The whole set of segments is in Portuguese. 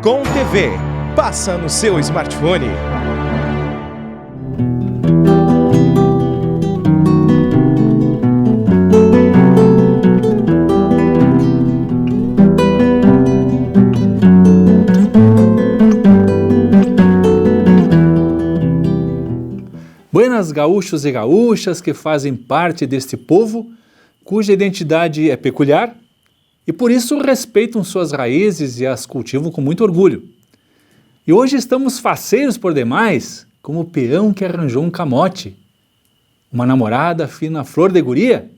Bitcom TV. Passa no seu smartphone. Buenas gaúchos e gaúchas que fazem parte deste povo, cuja identidade é peculiar e por isso respeitam suas raízes e as cultivam com muito orgulho. E hoje estamos faceiros por demais, como o peão que arranjou um camote, uma namorada fina flor de guria,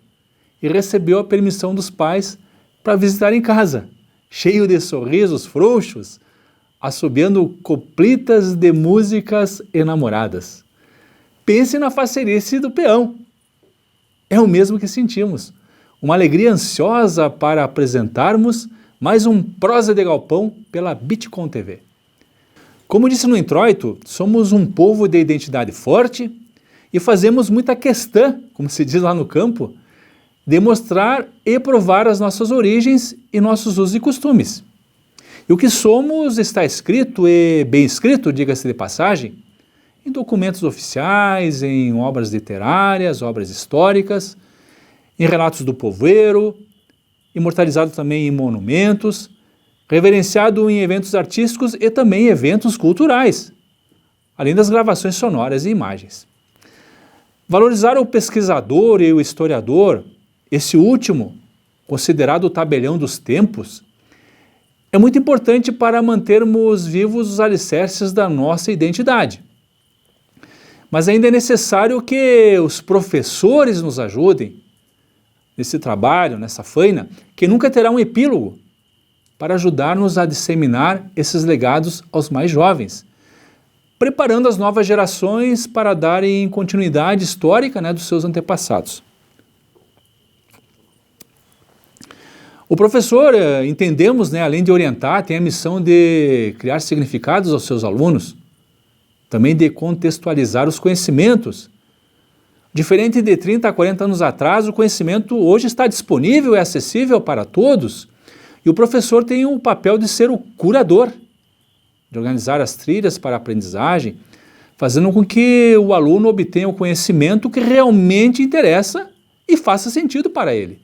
e recebeu a permissão dos pais para visitar em casa, cheio de sorrisos frouxos, assobiando coplitas de músicas enamoradas. Pense na faceirice do peão. É o mesmo que sentimos. Uma alegria ansiosa para apresentarmos mais um Prosa de Galpão pela Bitcom TV. Como disse no introito, somos um povo de identidade forte e fazemos muita questão, como se diz lá no campo, de mostrar e provar as nossas origens e nossos usos e costumes. E o que somos está escrito e bem escrito, diga-se de passagem, em documentos oficiais, em obras literárias, obras históricas, em relatos do povoeiro, imortalizado também em monumentos, reverenciado em eventos artísticos e também em eventos culturais, além das gravações sonoras e imagens. Valorizar o pesquisador e o historiador, esse último, considerado o tabelião dos tempos, é muito importante para mantermos vivos os alicerces da nossa identidade. Mas ainda é necessário que os professores nos ajudem nesse trabalho, nessa faina, que nunca terá um epílogo, para ajudar-nos a disseminar esses legados aos mais jovens, preparando as novas gerações para darem continuidade histórica, dos seus antepassados. O professor, entendemos, além de orientar, tem a missão de criar significados aos seus alunos, também de contextualizar os conhecimentos. Diferente de 30 a 40 anos atrás, o conhecimento hoje está disponível e acessível para todos, e o professor tem o papel de ser o curador, de organizar as trilhas para a aprendizagem, fazendo com que o aluno obtenha o conhecimento que realmente interessa e faça sentido para ele.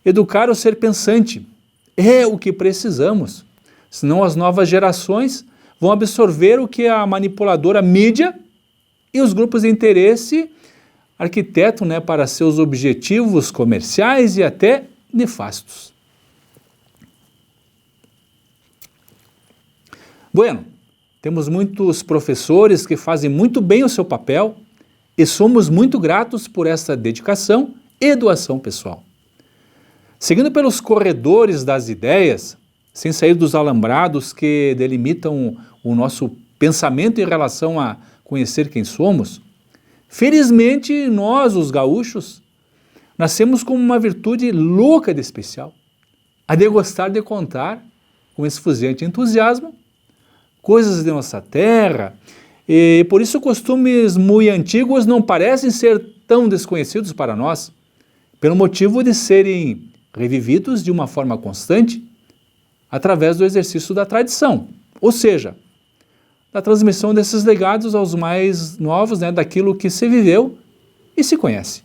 Educar o ser pensante é o que precisamos, senão as novas gerações vão absorver o que a manipuladora mídia e os grupos de interesse arquitetam para seus objetivos comerciais e até nefastos. Bueno, temos muitos professores que fazem muito bem o seu papel e somos muito gratos por essa dedicação e doação pessoal. Seguindo pelos corredores das ideias, sem sair dos alambrados que delimitam o nosso pensamento em relação a conhecer quem somos, felizmente nós, os gaúchos, nascemos com uma virtude louca de especial, a de gostar de contar, com esfuziante entusiasmo, coisas de nossa terra, e por isso costumes muito antigos não parecem ser tão desconhecidos para nós, pelo motivo de serem revividos de uma forma constante, através do exercício da tradição, ou seja, da transmissão desses legados aos mais novos, daquilo que se viveu e se conhece.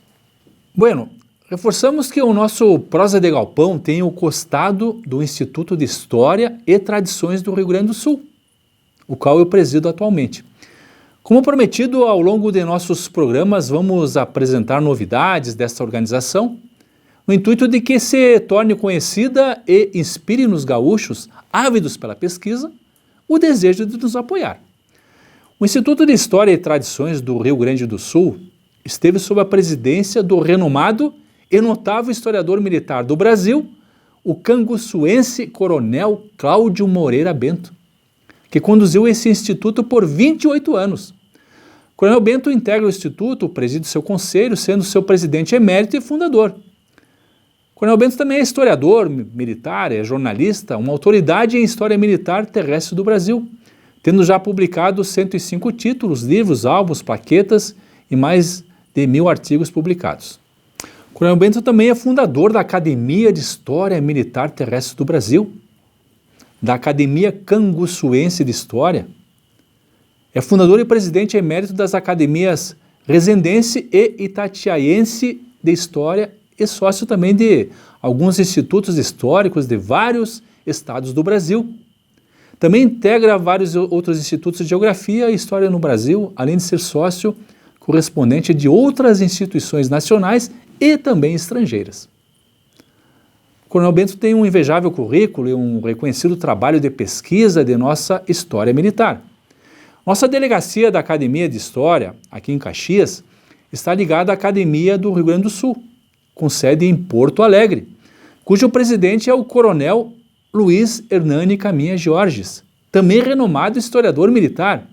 Bueno, reforçamos que o nosso Prosa de Galpão tem o costado do Instituto de História e Tradições do Rio Grande do Sul, o qual eu presido atualmente. Como prometido, ao longo de nossos programas vamos apresentar novidades desta organização, no intuito de que se torne conhecida e inspire nos gaúchos, ávidos pela pesquisa, o desejo de nos apoiar. O Instituto de História e Tradições do Rio Grande do Sul esteve sob a presidência do renomado e notável historiador militar do Brasil, o canguçuense Coronel Cláudio Moreira Bento, que conduziu esse instituto por 28 anos. Coronel Bento integra o Instituto, preside seu conselho, sendo seu presidente emérito e fundador. Coronel Bento também é historiador militar, é jornalista, uma autoridade em história militar terrestre do Brasil, tendo já publicado 105 títulos, livros, álbuns, plaquetas e mais de 1000 artigos publicados. Coronel Bento também é fundador da Academia de História Militar Terrestre do Brasil. da Academia Canguçuense de História. É fundador e presidente emérito das Academias Resendense e Itatiaense de História e sócio também de alguns institutos históricos de vários estados do Brasil. Também integra vários outros institutos de geografia e história no Brasil, além de ser sócio correspondente de outras instituições nacionais e também estrangeiras. O Coronel Bento tem um invejável currículo e um reconhecido trabalho de pesquisa de nossa história militar. Nossa delegacia da Academia de História, aqui em Caxias, está ligada à Academia do Rio Grande do Sul, com sede em Porto Alegre, cujo presidente é o Coronel Luiz Hernani Caminha Georges, também renomado historiador militar.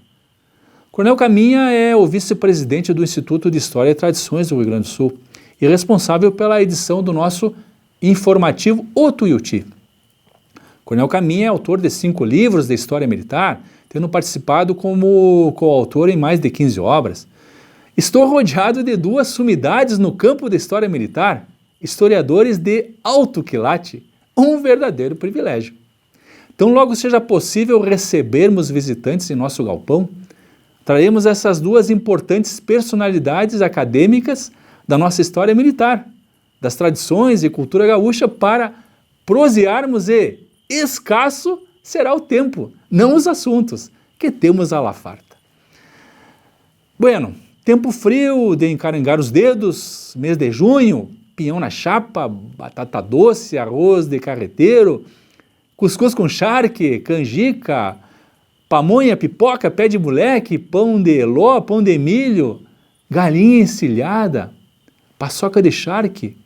Coronel Caminha é o vice-presidente do Instituto de História e Tradições do Rio Grande do Sul e responsável pela edição do nosso informativo O Tuiuti. Coronel Caminha é autor de 5 livros de história militar, tendo participado como coautor em mais de 15 obras. Estou rodeado de 2 sumidades no campo da história militar, historiadores de alto quilate, um verdadeiro privilégio. Então, logo seja possível recebermos visitantes em nosso galpão, traremos essas 2 importantes personalidades acadêmicas da nossa história militar, das tradições e cultura gaúcha para prosearmos e escasso será o tempo, não os assuntos, que temos à la farta. Bueno, tempo frio de encarangar os dedos, mês de junho, pinhão na chapa, batata doce, arroz de carreteiro, cuscuz com charque, canjica, pamonha, pipoca, pé de moleque, pão de ló, pão de milho, galinha encilhada, paçoca de charque,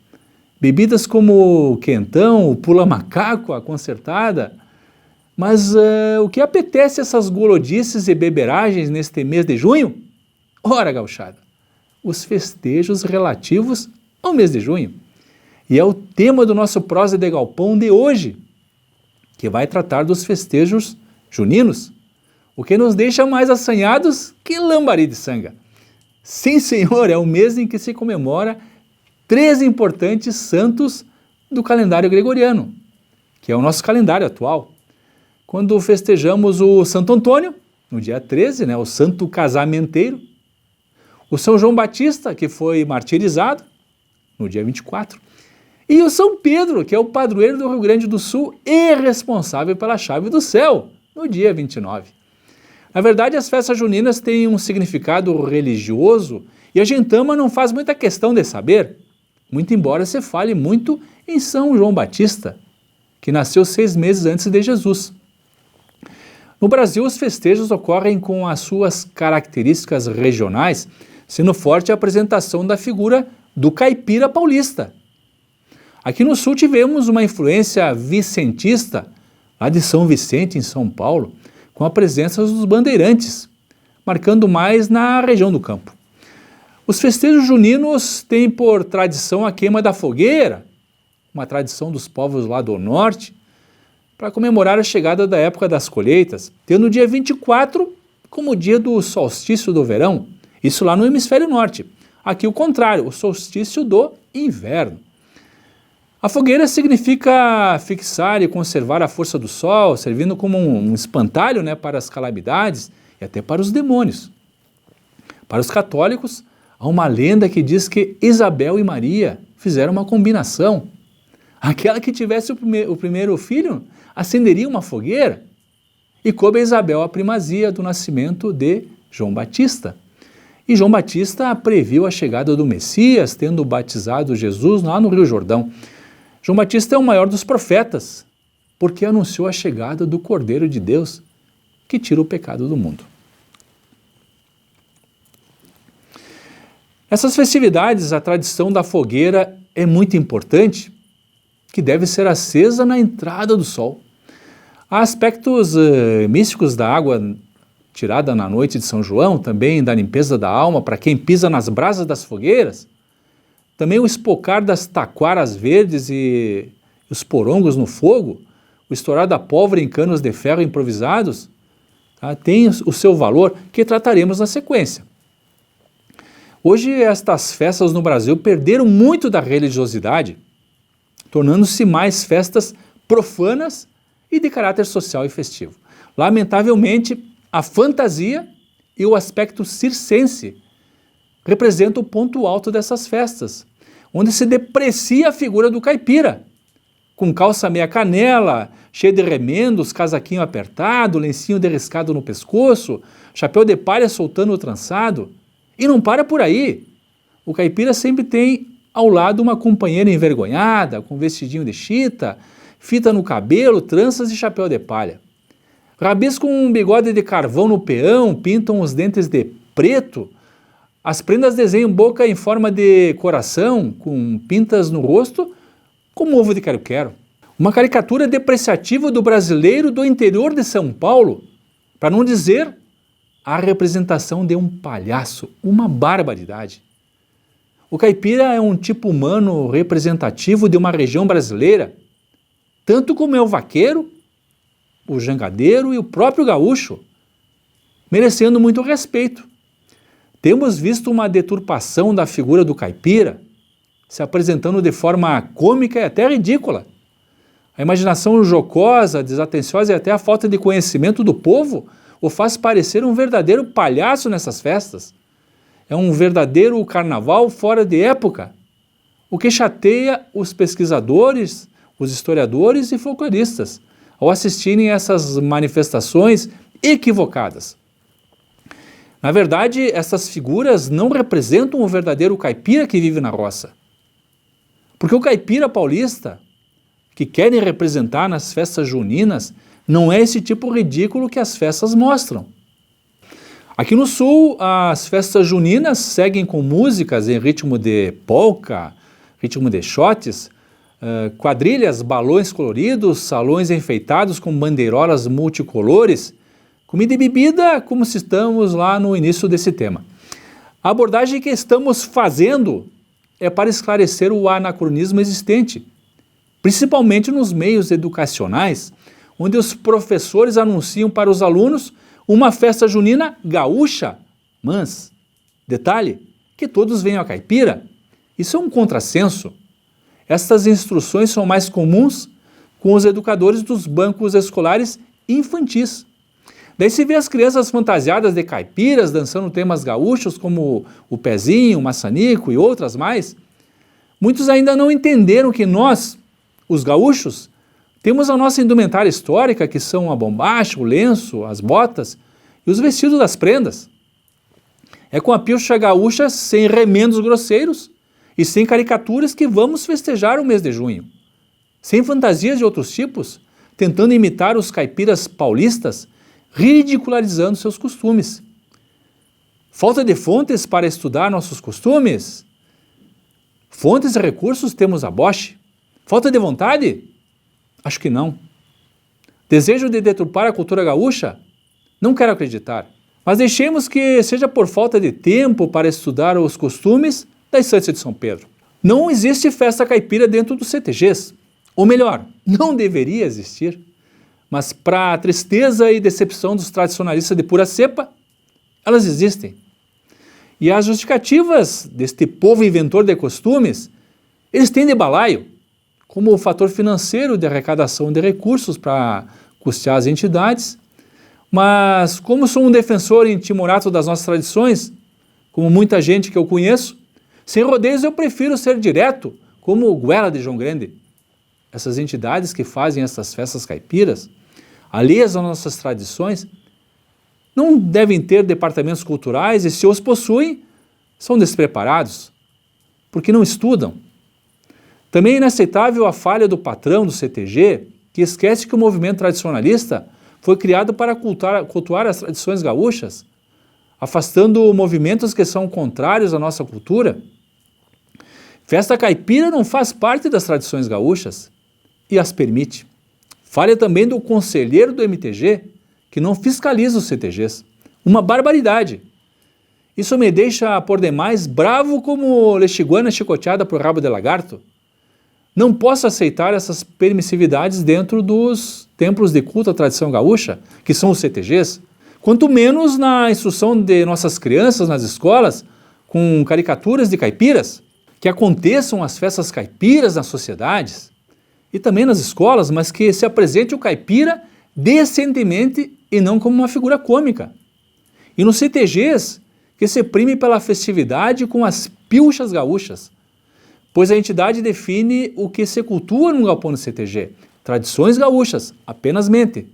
bebidas como quentão, pula-macaco, a concertada. Mas o que apetece essas golodices e beberagens neste mês de junho? Ora, gauchada, os festejos relativos ao mês de junho. E é o tema do nosso Prosa de Galpão de hoje, que vai tratar dos festejos juninos, o que nos deixa mais assanhados que lambari de sanga. Sim, senhor, é o mês em que se comemora 3 importantes santos do calendário gregoriano, que é o nosso calendário atual. Quando festejamos o Santo Antônio, no dia 13, o santo casamenteiro, o São João Batista, que foi martirizado, no dia 24, e o São Pedro, que é o padroeiro do Rio Grande do Sul e responsável pela chave do céu, no dia 29. Na verdade, as festas juninas têm um significado religioso e a gentama não faz muita questão de saber, muito embora se fale muito em São João Batista, que nasceu 6 meses antes de Jesus. No Brasil, os festejos ocorrem com as suas características regionais, sendo forte a apresentação da figura do caipira paulista. Aqui no Sul tivemos uma influência vicentista, lá de São Vicente, em São Paulo, com a presença dos bandeirantes, marcando mais na região do campo. Os festejos juninos têm por tradição a queima da fogueira, uma tradição dos povos lá do norte, para comemorar a chegada da época das colheitas, tendo o dia 24 como o dia do solstício do verão, isso lá no hemisfério norte. Aqui o contrário, o solstício do inverno. A fogueira significa fixar e conservar a força do sol, servindo como um espantalho para as calamidades e até para os demônios. Para os católicos, há uma lenda que diz que Isabel e Maria fizeram uma combinação. Aquela que tivesse o primeiro filho acenderia uma fogueira e coube a Isabel a primazia do nascimento de João Batista. E João Batista previu a chegada do Messias, tendo batizado Jesus lá no Rio Jordão. João Batista é o maior dos profetas, porque anunciou a chegada do Cordeiro de Deus, que tira o pecado do mundo. Nessas festividades, a tradição da fogueira é muito importante, que deve ser acesa na entrada do sol. Há aspectos místicos da água tirada na noite de São João, também da limpeza da alma para quem pisa nas brasas das fogueiras, também o espocar das taquaras verdes e os porongos no fogo, o estourar da pólvora em canos de ferro improvisados, tem o seu valor, que trataremos na sequência. Hoje, estas festas no Brasil perderam muito da religiosidade, tornando-se mais festas profanas e de caráter social e festivo. Lamentavelmente, a fantasia e o aspecto circense representam o ponto alto dessas festas, onde se deprecia a figura do caipira, com calça meia canela, cheia de remendos, casaquinho apertado, lencinho derriscado no pescoço, chapéu de palha soltando o trançado. E não para por aí. O caipira sempre tem ao lado uma companheira envergonhada, com vestidinho de chita, fita no cabelo, tranças e chapéu de palha. Rabis com um bigode de carvão no peão, pintam os dentes de preto, as prendas desenham boca em forma de coração, com pintas no rosto, como ovo de quero-quero. Uma caricatura depreciativa do brasileiro do interior de São Paulo, para não dizer a representação de um palhaço, uma barbaridade. O caipira é um tipo humano representativo de uma região brasileira, tanto como é o vaqueiro, o jangadeiro e o próprio gaúcho, merecendo muito respeito. Temos visto uma deturpação da figura do caipira, se apresentando de forma cômica e até ridícula. A imaginação jocosa, desatenciosa e até a falta de conhecimento do povo o faz parecer um verdadeiro palhaço nessas festas. É um verdadeiro carnaval fora de época, o que chateia os pesquisadores, os historiadores e folcloristas ao assistirem a essas manifestações equivocadas. Na verdade, essas figuras não representam o verdadeiro caipira que vive na roça. Porque o caipira paulista, que querem representar nas festas juninas, não é esse tipo ridículo que as festas mostram. Aqui no sul, as festas juninas seguem com músicas em ritmo de polca, ritmo de shotes, quadrilhas, balões coloridos, salões enfeitados com bandeirolas multicolores, comida e bebida, como se estamos lá no início desse tema. A abordagem que estamos fazendo é para esclarecer o anacronismo existente, principalmente nos meios educacionais, onde os professores anunciam para os alunos uma festa junina gaúcha, mas, detalhe, que todos venham a caipira. Isso é um contrassenso. Estas instruções são mais comuns com os educadores dos bancos escolares infantis. Daí se vê as crianças fantasiadas de caipiras, dançando temas gaúchos como o pezinho, o maçanico e outras mais. Muitos ainda não entenderam que nós, os gaúchos, temos a nossa indumentária histórica, que são a bombacha, o lenço, as botas e os vestidos das prendas. É com a pilcha gaúcha sem remendos grosseiros e sem caricaturas que vamos festejar o mês de junho. Sem fantasias de outros tipos, tentando imitar os caipiras paulistas, ridicularizando seus costumes. Falta de fontes para estudar nossos costumes? Fontes e recursos temos a Bosch. Falta de vontade? Acho que não. Desejo de deturpar a cultura gaúcha? Não quero acreditar. Mas deixemos que seja por falta de tempo para estudar os costumes da estância de São Pedro. Não existe festa caipira dentro dos CTGs. Ou melhor, não deveria existir. Mas para a tristeza e decepção dos tradicionalistas de pura cepa, elas existem. E as justificativas deste povo inventor de costumes, eles têm de balaio, como o fator financeiro de arrecadação de recursos para custear as entidades. Mas como sou um defensor intimorato das nossas tradições, como muita gente que eu conheço, sem rodeios eu prefiro ser direto, como o Guela de João Grande. Essas entidades que fazem essas festas caipiras, alheias às nossas tradições, não devem ter departamentos culturais e, se os possuem, são despreparados, porque não estudam. Também é inaceitável a falha do patrão do CTG, que esquece que o movimento tradicionalista foi criado para cultuar as tradições gaúchas, afastando movimentos que são contrários à nossa cultura. Festa caipira não faz parte das tradições gaúchas e as permite. Falha também do conselheiro do MTG, que não fiscaliza os CTGs. Uma barbaridade. Isso me deixa por demais bravo como lexiguana chicoteada por rabo de lagarto. Não posso aceitar essas permissividades dentro dos templos de culto à tradição gaúcha, que são os CTGs, quanto menos na instrução de nossas crianças nas escolas, com caricaturas de caipiras, que aconteçam as festas caipiras nas sociedades, e também nas escolas, mas que se apresente o caipira decentemente e não como uma figura cômica. E nos CTGs, que se prime pela festividade com as pilchas gaúchas, pois a entidade define o que se cultua num galpão no CTG, tradições gaúchas, apenas mente.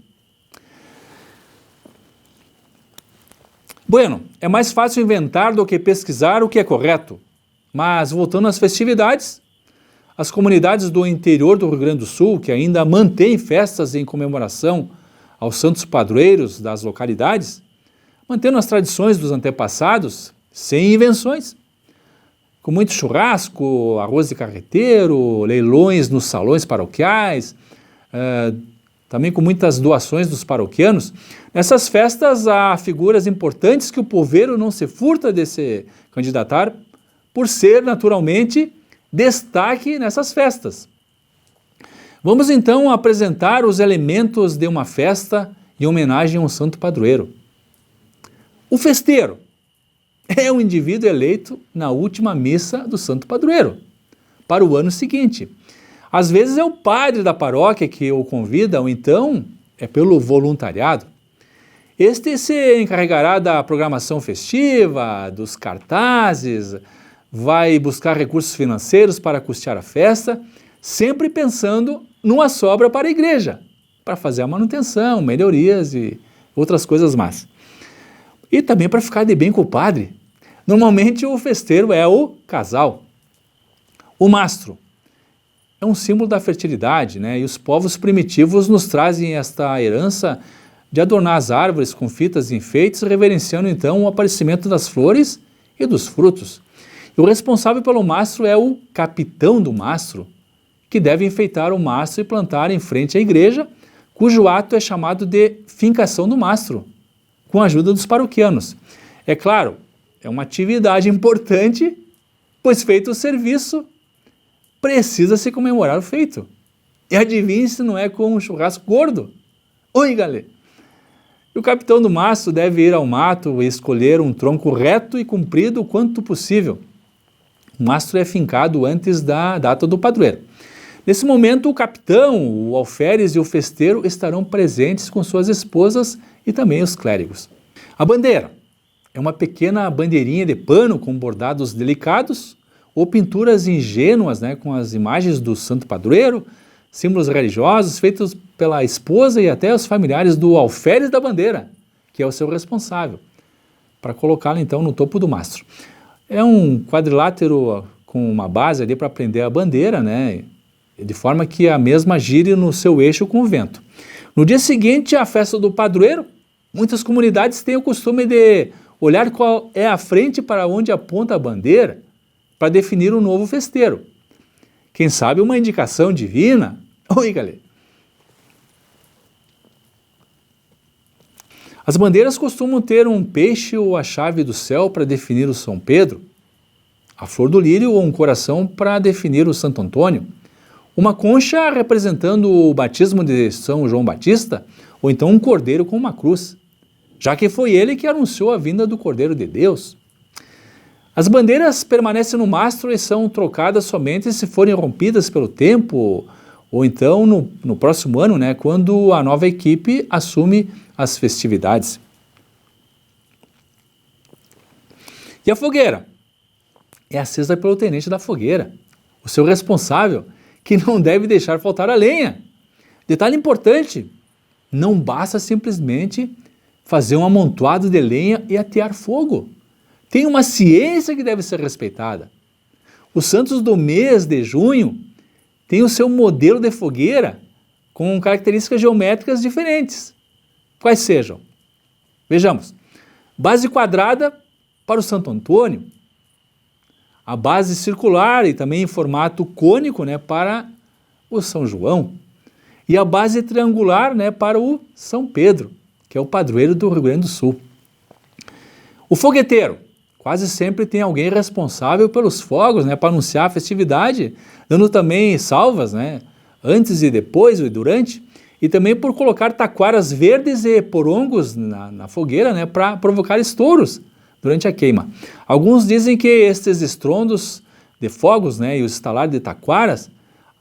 Bueno, é mais fácil inventar do que pesquisar o que é correto, mas voltando às festividades, as comunidades do interior do Rio Grande do Sul, que ainda mantêm festas em comemoração aos santos padroeiros das localidades, mantendo as tradições dos antepassados, sem invenções, com muito churrasco, arroz de carreteiro, leilões nos salões paroquiais, também com muitas doações dos paroquianos. Nessas festas há figuras importantes que o poveiro não se furta de se candidatar por ser, naturalmente, destaque nessas festas. Vamos então apresentar os elementos de uma festa em homenagem a um santo padroeiro. O festeiro é o indivíduo eleito na última missa do santo padroeiro, para o ano seguinte. Às vezes é o padre da paróquia que o convida, ou então é pelo voluntariado. Este se encarregará da programação festiva, dos cartazes, vai buscar recursos financeiros para custear a festa, sempre pensando numa sobra para a igreja, para fazer a manutenção, melhorias e outras coisas mais. E também para ficar de bem com o padre. Normalmente o festeiro é o casal. O mastro é um símbolo da fertilidade, né? E os povos primitivos nos trazem esta herança de adornar as árvores com fitas e enfeites, reverenciando então o aparecimento das flores e dos frutos. E o responsável pelo mastro é o capitão do mastro, que deve enfeitar o mastro e plantar em frente à igreja, cujo ato é chamado de fincação do mastro, com a ajuda dos paroquianos. É claro, é uma atividade importante, pois feito o serviço, precisa-se comemorar o feito. E adivinhe se não é com um churrasco gordo. Oi, galera! E o capitão do mastro deve ir ao mato e escolher um tronco reto e comprido o quanto possível. O mastro é fincado antes da data do padroeiro. Nesse momento, o capitão, o alferes e o festeiro estarão presentes com suas esposas e também os clérigos. A bandeira é uma pequena bandeirinha de pano com bordados delicados ou pinturas ingênuas, né, com as imagens do santo padroeiro, símbolos religiosos feitos pela esposa e até os familiares do alferes da bandeira, que é o seu responsável, para colocá-lo então no topo do mastro. É um quadrilátero com uma base ali para prender a bandeira, né, de forma que a mesma gire no seu eixo com o vento. No dia seguinte, a festa do padroeiro, muitas comunidades têm o costume de olhar qual é a frente para onde aponta a bandeira para definir um novo festeiro. Quem sabe uma indicação divina? Oi, galera! As bandeiras costumam ter um peixe ou a chave do céu para definir o São Pedro, a flor do lírio ou um coração para definir o Santo Antônio, uma concha representando o batismo de São João Batista, ou então um cordeiro com uma cruz, já que foi ele que anunciou a vinda do Cordeiro de Deus. As bandeiras permanecem no mastro e são trocadas somente se forem rompidas pelo tempo, ou então no próximo ano, né, quando a nova equipe assume as festividades. E a fogueira? É acesa pelo tenente da fogueira, o seu responsável, que não deve deixar faltar a lenha. Detalhe importante, não basta simplesmente fazer um amontoado de lenha e atear fogo. Tem uma ciência que deve ser respeitada. Os santos do mês de junho têm o seu modelo de fogueira com características geométricas diferentes. Quais sejam? Vejamos. Base quadrada para o Santo Antônio, a base circular e também em formato cônico, né, para o São João, e a base triangular, né, para o São Pedro, que é o padroeiro do Rio Grande do Sul. O fogueteiro, quase sempre tem alguém responsável pelos fogos, né, para anunciar a festividade, dando também salvas, né, antes e depois e durante, e também por colocar taquaras verdes e porongos na fogueira, né, para provocar estouros durante a queima. Alguns dizem que estes estrondos de fogos, né, e o estalar de taquaras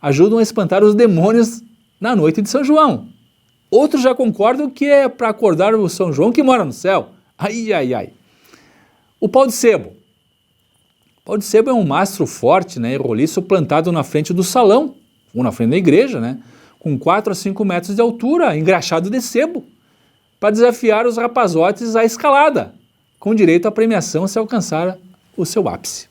ajudam a espantar os demônios na noite de São João. Outros já concordam que é para acordar o São João que mora no céu. Ai, ai, ai. O pau de sebo. O pau de sebo é um mastro forte, né, e roliço plantado na frente do salão, ou na frente da igreja, né, com 4 a 5 metros de altura, engraxado de sebo, para desafiar os rapazotes à escalada, com direito à premiação se alcançar o seu ápice.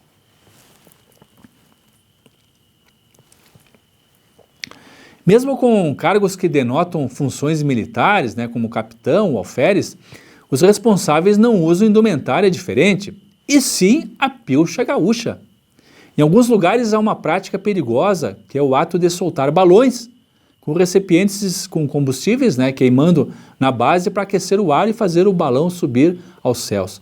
Mesmo com cargos que denotam funções militares, né, como capitão ou alferes, os responsáveis não usam indumentária diferente, e sim a pilcha gaúcha. Em alguns lugares há uma prática perigosa, que é o ato de soltar balões, com recipientes com combustíveis, né, queimando na base para aquecer o ar e fazer o balão subir aos céus.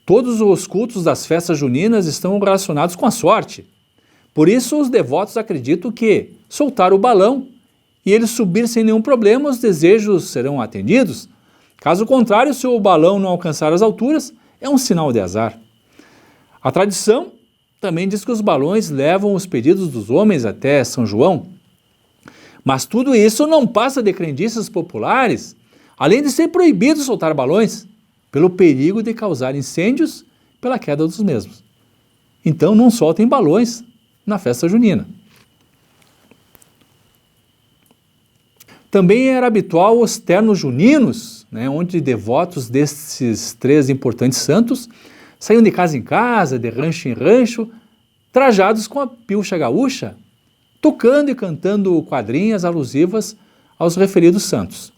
Todos os cultos das festas juninas estão relacionados com a sorte. Por isso, os devotos acreditam que soltar o balão e ele subir sem nenhum problema, os desejos serão atendidos. Caso contrário, se o balão não alcançar as alturas, é um sinal de azar. A tradição também diz que os balões levam os pedidos dos homens até São João. Mas tudo isso não passa de crendices populares, além de ser proibido soltar balões, pelo perigo de causar incêndios pela queda dos mesmos. Então não soltem balões na festa junina. Também era habitual os ternos juninos, né, onde devotos desses 3 importantes santos saíam de casa em casa, de rancho em rancho, trajados com a pilcha gaúcha, tocando e cantando quadrinhas alusivas aos referidos santos,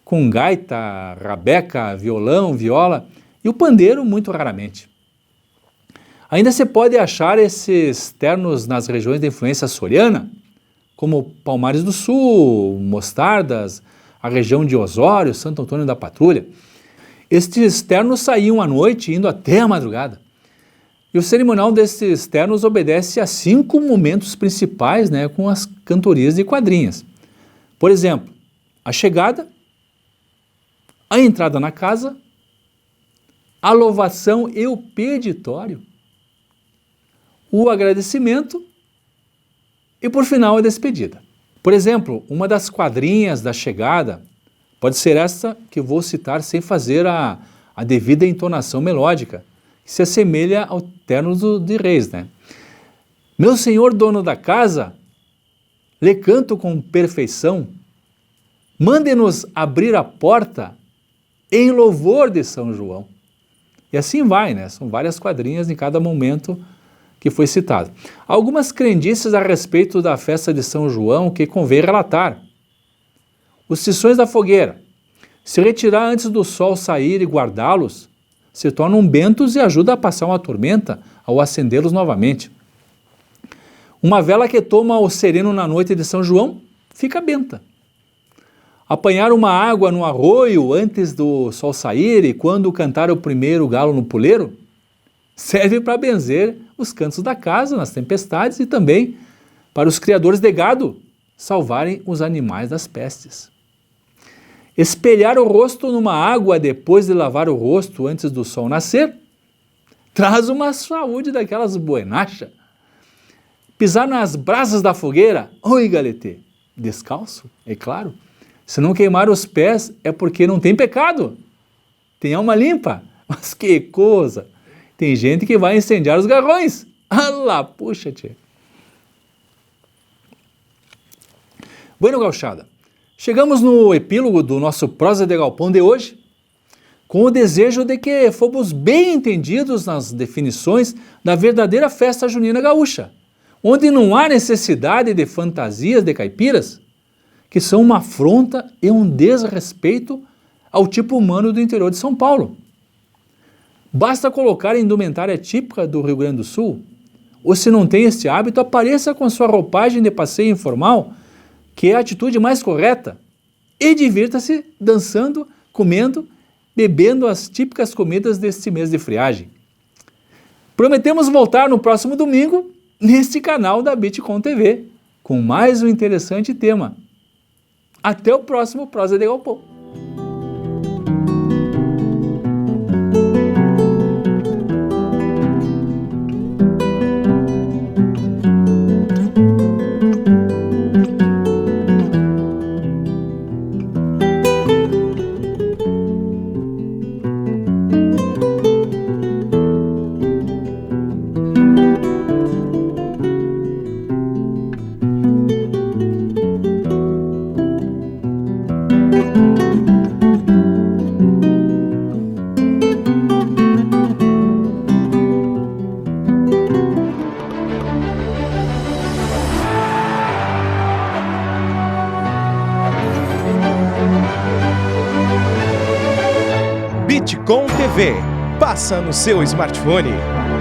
com gaita, rabeca, violão, viola e o pandeiro muito raramente. Ainda se pode achar esses ternos nas regiões de influência açoriana, como Palmares do Sul, Mostardas, a região de Osório, Santo Antônio da Patrulha. Estes ternos saíam à noite, indo até a madrugada. E o cerimonial desses ternos obedece a 5 momentos principais, né, com as cantorias de quadrinhas. Por exemplo, a chegada, a entrada na casa, a louvação e o peditório, o agradecimento e, por final, a despedida. Por exemplo, uma das quadrinhas da chegada pode ser essa que vou citar sem fazer a devida entonação melódica, que se assemelha ao terno de Reis, né? Meu senhor dono da casa, lhe canto com perfeição, mande-nos abrir a porta em louvor de São João. E assim vai, né? São várias quadrinhas em cada momento que foi citado. Algumas crendices a respeito da festa de São João que convém relatar. Os tições da fogueira. Se retirar antes do sol sair e guardá-los, se tornam bentos e ajuda a passar uma tormenta ao acendê-los novamente. Uma vela que toma o sereno na noite de São João fica benta. Apanhar uma água no arroio antes do sol sair e quando cantar o primeiro galo no puleiro serve para benzer os cantos da casa nas tempestades e também para os criadores de gado salvarem os animais das pestes. Espelhar o rosto numa água depois de lavar o rosto antes do sol nascer traz uma saúde daquelas buenacha. Pisar nas brasas da fogueira, oi galetê, descalço, é claro. Se não queimar os pés é porque não tem pecado, tem alma limpa. Mas que coisa! Tem gente que vai incendiar os garrões. Alá, puxa, tia. Bueno, gauchada, chegamos no epílogo do nosso Prosa de Galpão de hoje, com o desejo de que fomos bem entendidos nas definições da verdadeira festa junina gaúcha, onde não há necessidade de fantasias de caipiras, que são uma afronta e um desrespeito ao tipo humano do interior de São Paulo. Basta colocar a indumentária típica do Rio Grande do Sul, ou se não tem este hábito, apareça com sua roupagem de passeio informal, que é a atitude mais correta, e divirta-se dançando, comendo, bebendo as típicas comidas deste mês de friagem. Prometemos voltar no próximo domingo, neste canal da Bitcom TV, com mais um interessante tema. Até o próximo Prosa de Galpão. Bitcom TV. Passa no seu smartphone.